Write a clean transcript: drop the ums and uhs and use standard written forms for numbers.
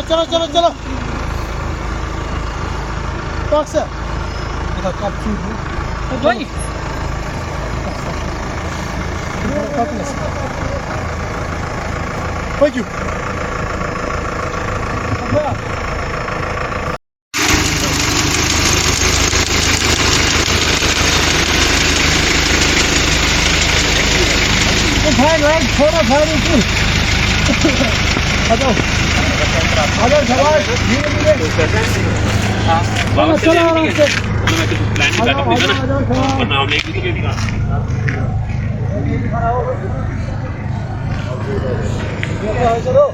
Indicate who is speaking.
Speaker 1: चलो चलो चलो टॉक्स देखो कप चूज
Speaker 2: भाई
Speaker 1: Thank you. भाई भाई थोड़ा भाई आ जाओ शाबाश धीरे धीरे चलो आराम से चलो